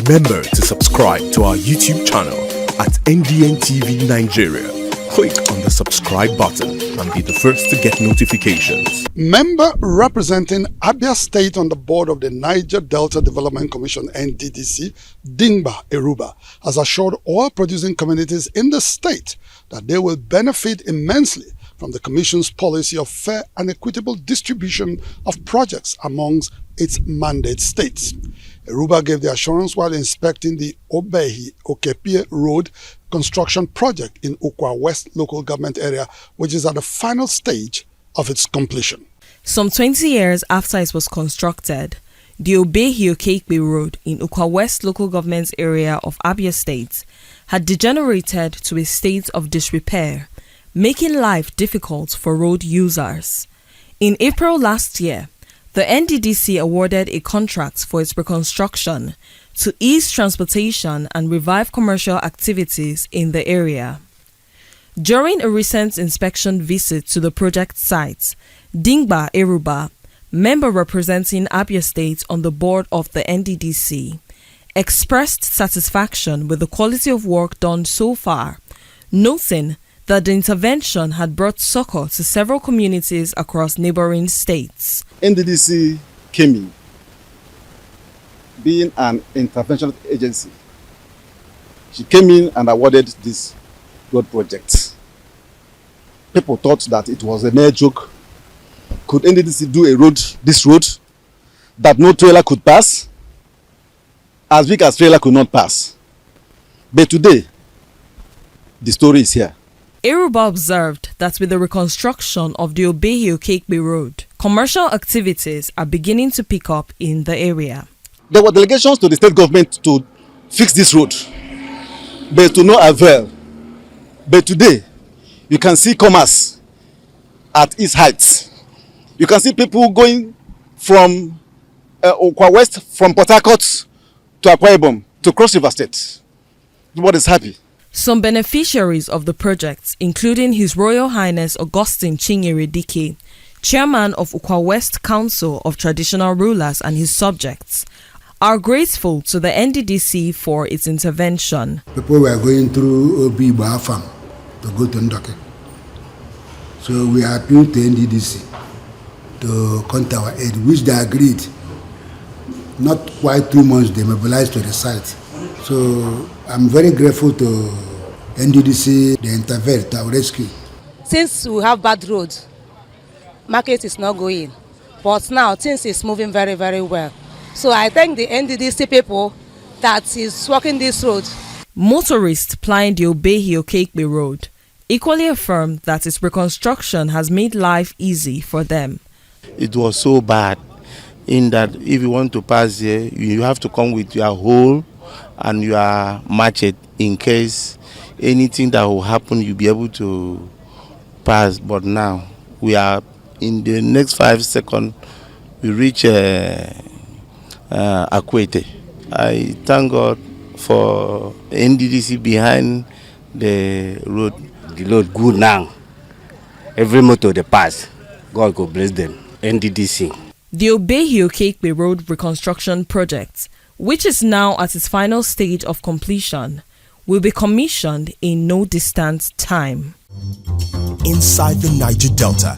Remember to subscribe to our YouTube channel at NDN Nigeria. Click on the subscribe button and be the first to get notifications. Member representing Abia State on the board of the Niger Delta Development Commission (NDDC), Dingba Eruba, has assured oil producing communities in the state that they will benefit immensely from the Commission's policy of fair and equitable distribution of projects amongst its mandate states. Eruba gave the assurance while inspecting the Obehie Okeikpe Road construction project in Ukwa West local government area, which is at the final stage of its completion. Some 20 years after it was constructed, the Obehie Okeikpe Road in Ukwa West local government area of Abia State had degenerated to a state of disrepair, making life difficult for road users. In April last year, the NDDC awarded a contract for its reconstruction to ease transportation and revive commercial activities in the area. During a recent inspection visit to the project site, Dingba Eruba, member representing Abia State on the board of the NDDC, expressed satisfaction with the quality of work done so far, noting that the intervention had brought succor to several communities across neighboring states. NDDC came in, being an intervention agency. She came in and awarded this road project. People thought that it was a mere joke. Could NDDC do a road, this road, that no trailer could pass? As big as trailer could not pass. But today, the story is here. Eruba observed that with the reconstruction of the Obehie Okeikpe Road, commercial activities are beginning to pick up in the area. There were delegations to the state government to fix this road, but to no avail. But today, you can see commerce at its heights. You can see people going from Ukwa West, from Port Harcourt to Akwa Ibom, to Cross River State. Everybody is happy. Some beneficiaries of the project, including His Royal Highness Augustine Chinyere Dike, Chairman of Ukwa West Council of Traditional Rulers and his subjects, are grateful to the NDDC for its intervention. People were going through Obehie farm to go to Nddc'S. So we appealed to NDDC to contact our aid, which they agreed. Not quite 2 months, they mobilized to the site. So I'm very grateful to NDDC, they intervened to our rescue. Since we have bad roads, market is not going. But now things is moving very, very well. So I thank the NDDC people that is working this road. Motorists plying the Obehie Okeikpe Road equally affirmed that its reconstruction has made life easy for them. It was so bad in that if you want to pass here, you have to come with your hole and your machete in case anything that will happen, you'll be able to pass. But now we are in the next 5 seconds, we reach AKUGHA. I thank God for NDDC behind the road. The road good now. Every motor they pass, God go bless them. NDDC. The Obehie Okeikpe Road reconstruction project, which is now at its final stage of completion, will be commissioned in no distant time. Inside the Niger Delta,